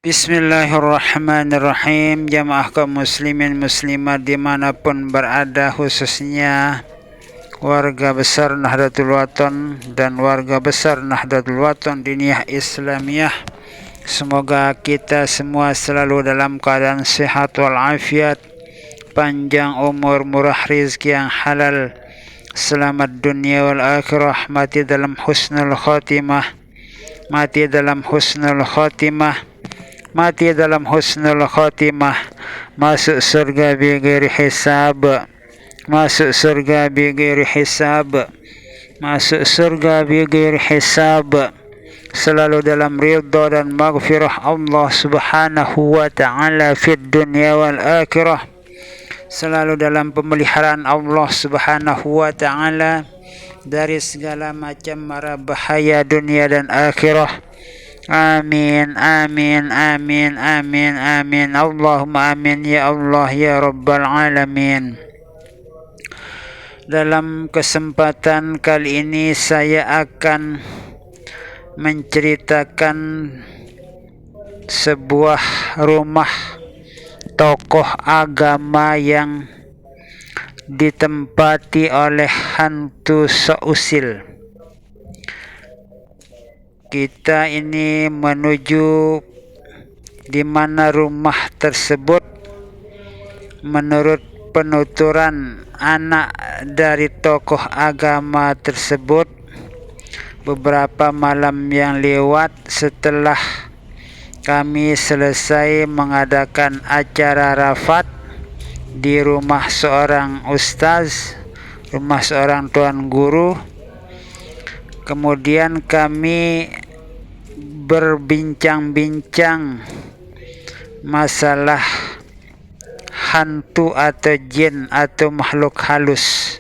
Bismillahirrahmanirrahim. Jamaah kaum muslimin muslimat dimanapun berada, khususnya warga besar Nahdlatul Wathon dan warga besar Nahdlatul Wathon Diniyah Islamiyah, semoga kita semua selalu dalam keadaan sehat walafiat, panjang umur, murah rizki yang halal, selamat dunia wal akhirah, mati dalam husnul khotimah, mati dalam husnul khotimah, masuk surga bighairi hisab, masuk surga bighairi hisab, selalu dalam ridha dan maghfirah Allah subhanahu wa ta'ala fid dunya wal akhirah, selalu dalam pemeliharaan Allah subhanahu wa ta'ala dari segala macam mara bahaya dunia dan akhirah. Amin, amin, amin, amin, amin. Allahumma amin ya Allah ya Rabbal Alamin. Dalam kesempatan kali ini saya akan menceritakan sebuah rumah tokoh agama yang ditempati oleh hantu seusil. Kita ini menuju di mana rumah tersebut menurut penuturan anak dari tokoh agama tersebut beberapa malam yang lewat setelah kami selesai mengadakan acara rafat di rumah seorang ustaz, rumah seorang tuan guru. Kemudian kami berbincang-bincang masalah hantu atau jin atau makhluk halus.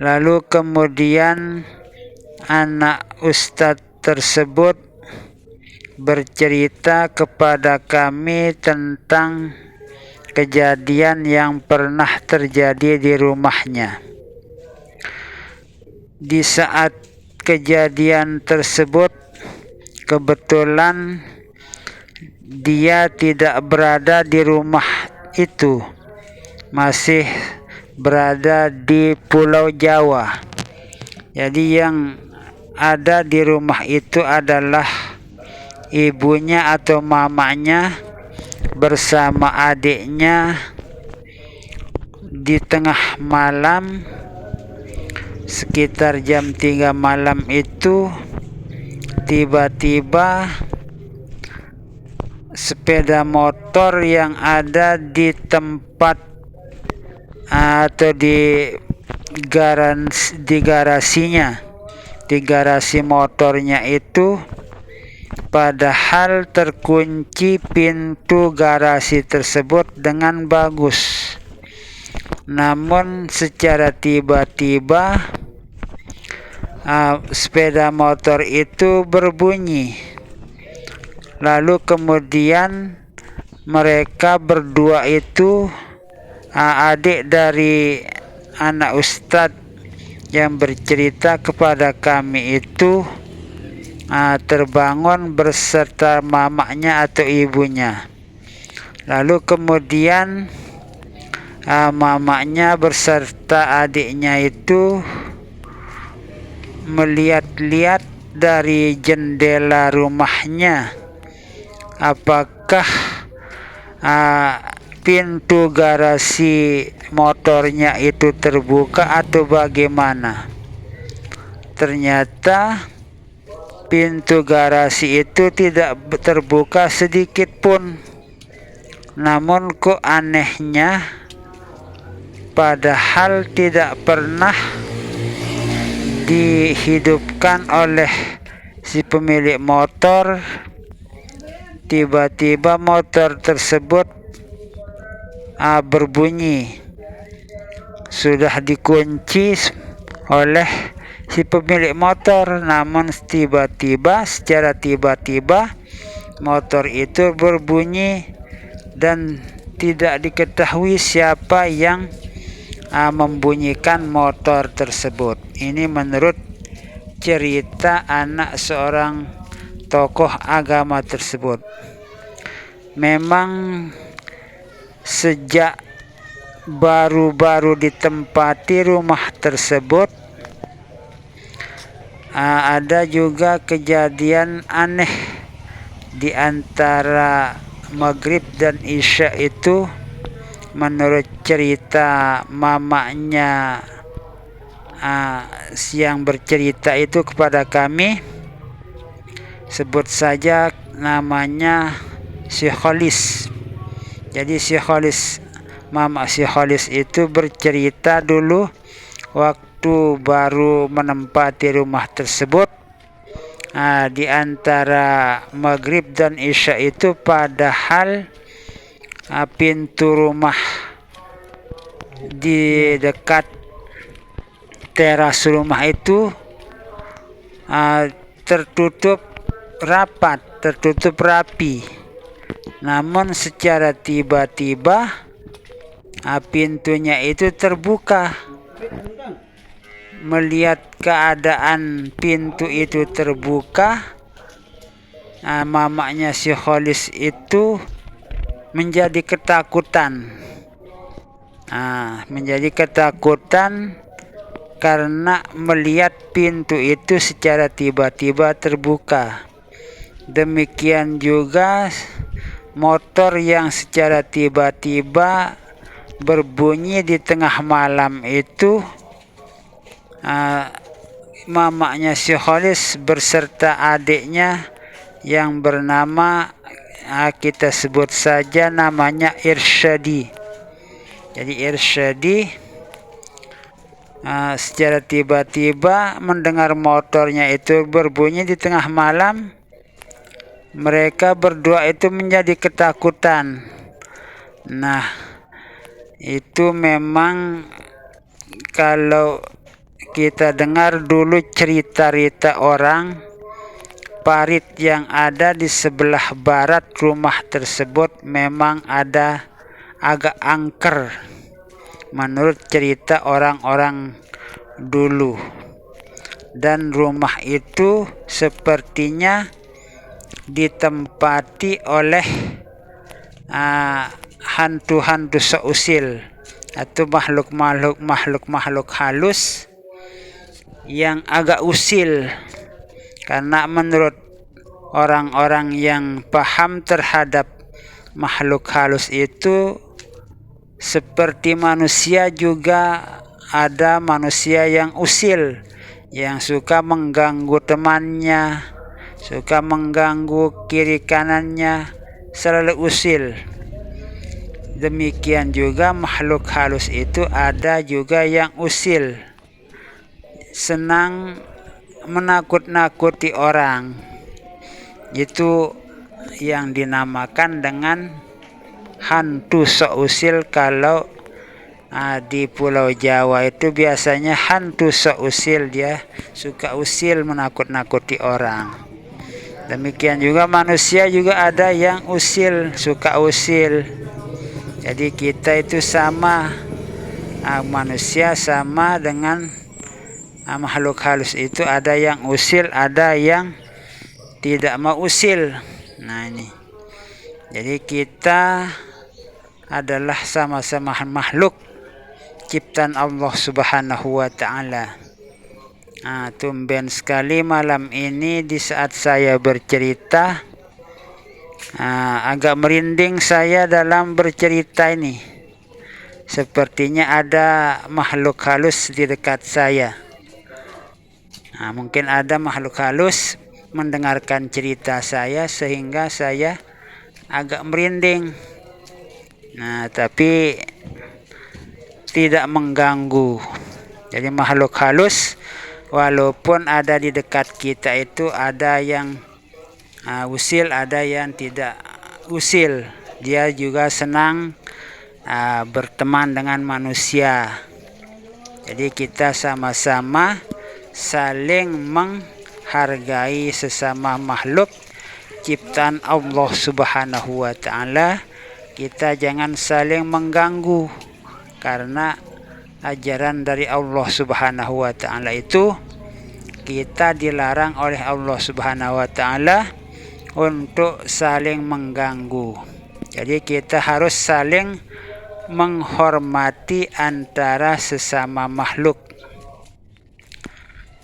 Lalu kemudian anak ustadz tersebut bercerita kepada kami tentang kejadian yang pernah terjadi di rumahnya. Di saat kejadian tersebut kebetulan dia tidak berada di rumah itu, masih berada di Pulau Jawa. Jadi yang ada di rumah itu adalah ibunya atau mamanya bersama adiknya. Di tengah malam sekitar jam 3 malam itu tiba-tiba sepeda motor yang ada di tempat atau di garasi motornya itu, padahal terkunci pintu garasi tersebut dengan bagus, namun secara tiba-tiba sepeda motor itu berbunyi. Lalu kemudian mereka berdua itu, adik dari anak ustadz yang bercerita kepada kami itu, terbangun berserta mamanya atau ibunya. Lalu kemudian mamanya berserta adiknya itu melihat-lihat dari jendela rumahnya apakah pintu garasi motornya itu terbuka atau bagaimana. Ternyata pintu garasi itu tidak terbuka sedikit pun. Namun kok anehnya, padahal tidak pernah dihidupkan oleh si pemilik motor, tiba-tiba motor tersebut berbunyi. Sudah dikunci oleh si pemilik motor, namun secara tiba-tiba motor itu berbunyi dan tidak diketahui siapa yang membunyikan motor tersebut. Ini menurut cerita anak seorang tokoh agama tersebut. memang sejak baru-baru ditempati rumah tersebut ada juga kejadian aneh di antara maghrib dan isya itu. Menurut cerita mamanya yang bercerita itu kepada kami, sebut saja namanya si Khalis. Jadi si Khalis, mama si Khalis itu bercerita dulu waktu baru menempati rumah tersebut. Di antara maghrib dan isya itu, padahal pintu rumah di dekat teras rumah itu tertutup rapat, tertutup rapi. Namun secara tiba-tiba pintunya itu terbuka. Melihat keadaan pintu itu terbuka, mamanya si Khalis itu menjadi ketakutan. Menjadi ketakutan karena melihat pintu itu secara tiba-tiba terbuka. Demikian juga motor yang secara tiba-tiba berbunyi di tengah malam itu. Mamanya si Khalis beserta adiknya yang bernama, kita sebut saja namanya Irsyadi. Jadi Irsyadi secara tiba-tiba mendengar motornya itu berbunyi di tengah malam. Mereka berdua itu menjadi ketakutan. Nah, itu memang kalau kita dengar dulu cerita-cerita orang, parit yang ada di sebelah barat rumah tersebut memang ada agak angker menurut cerita orang-orang dulu. Dan rumah itu sepertinya ditempati oleh hantu-hantu seusil atau makhluk halus yang agak usil. Karena menurut orang-orang yang paham terhadap makhluk halus itu, seperti manusia juga ada manusia yang usil, yang suka mengganggu temannya, suka mengganggu kiri kanannya, selalu usil. Demikian juga makhluk halus itu ada juga yang usil, senang menakut-nakuti orang. Itu yang dinamakan dengan hantu seusil. Kalau di Pulau Jawa itu biasanya hantu seusil, dia suka usil menakut-nakuti orang. Demikian juga manusia juga ada yang usil, suka usil. Jadi kita itu sama, manusia sama dengan makhluk halus itu, ada yang usil, ada yang tidak mau usil. Nah ini, jadi kita adalah sama-sama makhluk ciptaan Allah Subhanahu wa Ta'ala. Tumben sekali malam ini di saat saya bercerita, agak merinding saya dalam bercerita ini. Sepertinya ada makhluk halus di dekat saya. Mungkin ada makhluk halus mendengarkan cerita saya sehingga saya agak merinding. Tapi tidak mengganggu. Jadi makhluk halus walaupun ada di dekat kita itu, ada yang usil, ada yang tidak usil. Dia juga senang berteman dengan manusia. Jadi kita sama-sama saling menghargai sesama makhluk ciptaan Allah Subhanahu wa Ta'ala. Kita jangan saling mengganggu, karena ajaran dari Allah Subhanahu wa Ta'ala itu kita dilarang oleh Allah Subhanahu wa Ta'ala untuk saling mengganggu. Jadi kita harus saling menghormati antara sesama makhluk.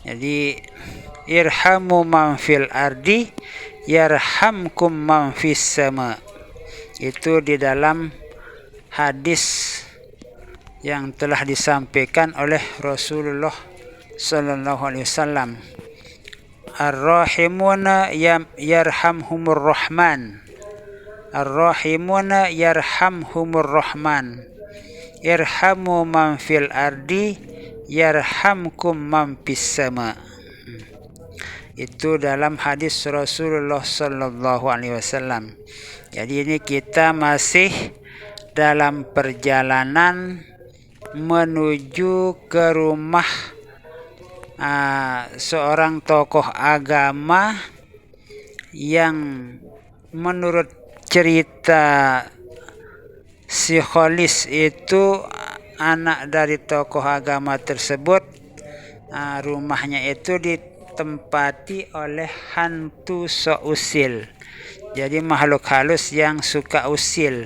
Jadi irhamu man fil ardi yarhamkum man fis sama. Itu di dalam hadis yang telah disampaikan oleh Rasulullah sallallahu alaihi wasallam. Ar-rahimuna yarhamhumur rahman. Ar-rahimuna yarhamhumur rahman. Irhamu man fil ardi yarhamkum man fis sama. Itu dalam hadis Rasulullah sallallahu alaihi wasallam. Jadi ini kita masih dalam perjalanan menuju ke rumah seorang tokoh agama yang menurut cerita si Khalis itu anak dari tokoh agama tersebut. Rumahnya itu ditempati oleh hantu usil. Jadi makhluk halus yang suka usil.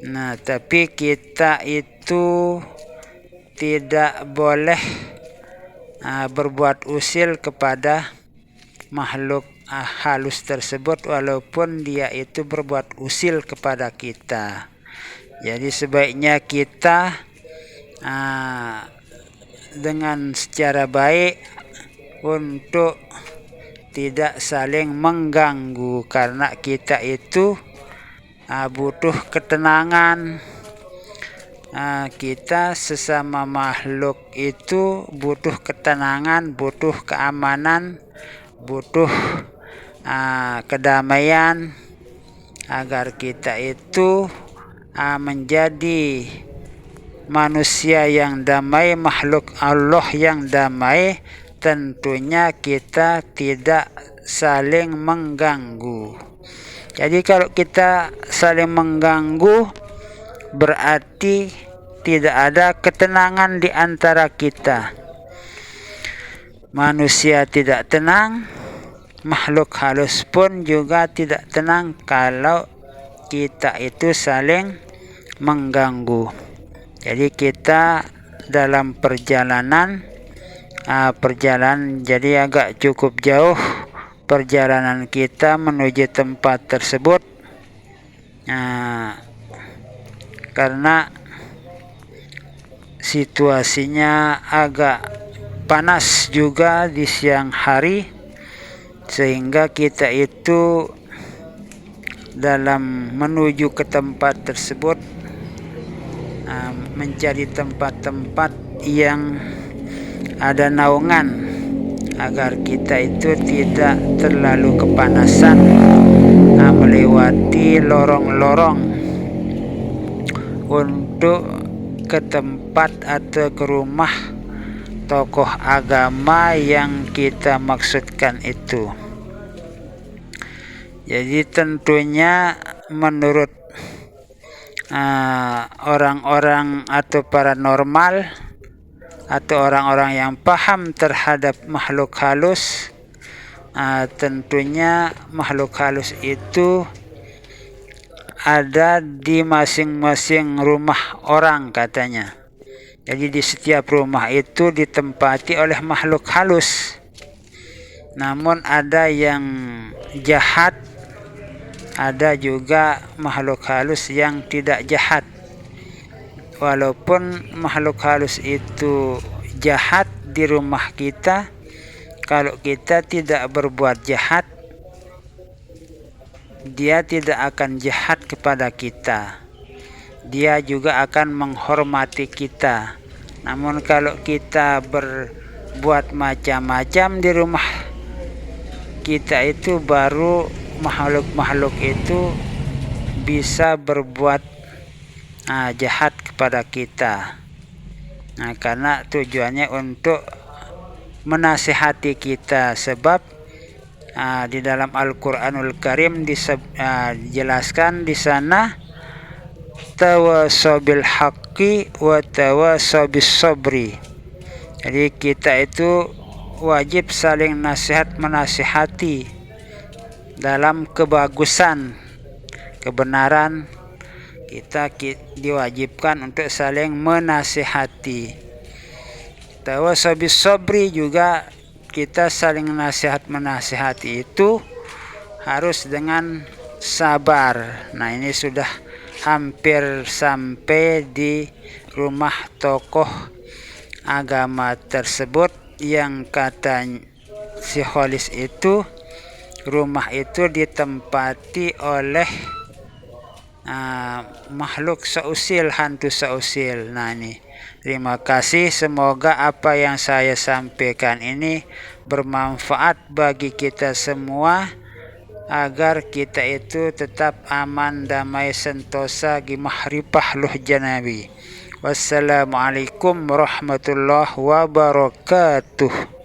Nah, tapi kita itu tidak boleh berbuat usil kepada makhluk halus tersebut walaupun dia itu berbuat usil kepada kita. Jadi sebaiknya kita dengan secara baik untuk tidak saling mengganggu, karena kita itu butuh ketenangan. Kita sesama makhluk itu butuh ketenangan, butuh keamanan, butuh kedamaian agar kita itu menjadi manusia yang damai, makhluk Allah yang damai. Tentunya kita tidak saling mengganggu. Jadi kalau kita saling mengganggu berarti tidak ada ketenangan di antara kita. Manusia tidak tenang, makhluk halus pun juga tidak tenang kalau kita itu saling mengganggu. Jadi kita dalam perjalanan jadi agak cukup jauh perjalanan kita menuju tempat tersebut, karena situasinya agak panas juga di siang hari, sehingga kita itu dalam menuju ke tempat tersebut mencari tempat-tempat yang ada naungan agar kita itu tidak terlalu kepanasan melewati lorong-lorong untuk ke tempat atau ke rumah tokoh agama yang kita maksudkan itu. Jadi tentunya menurut orang-orang atau paranormal atau orang-orang yang paham terhadap makhluk halus, tentunya makhluk halus itu ada di masing-masing rumah orang katanya. Jadi di setiap rumah itu ditempati oleh makhluk halus. Namun ada yang jahat, ada juga makhluk halus yang tidak jahat. Walaupun makhluk halus itu jahat di rumah kita, kalau kita tidak berbuat jahat, dia tidak akan jahat kepada kita. Dia juga akan menghormati kita. Namun kalau kita berbuat macam-macam di rumah kita itu, baru makhluk-makhluk itu bisa berbuat jahat kepada kita. Karena tujuannya untuk menasihati kita, sebab di dalam Al-Qur'anul Karim dijelaskan di sana tawasaw bil haqqi wa tawasaw bis sabri. Jadi kita itu wajib saling menasihati dalam kebagusan. kebenaran, kita diwajibkan untuk saling menasihati. Tawassaw bis sabri juga kita saling menasihati itu harus dengan sabar. Nah, ini sudah hampir sampai di rumah tokoh agama tersebut yang kata si Kholis itu rumah itu ditempati oleh makhluk seusil, hantu seusil. Nah, ini terima kasih, semoga apa yang saya sampaikan ini bermanfaat bagi kita semua agar kita itu tetap aman, damai, sentosa, gimahrifah luh janabi. Wassalamualaikum warahmatullahi wabarakatuh.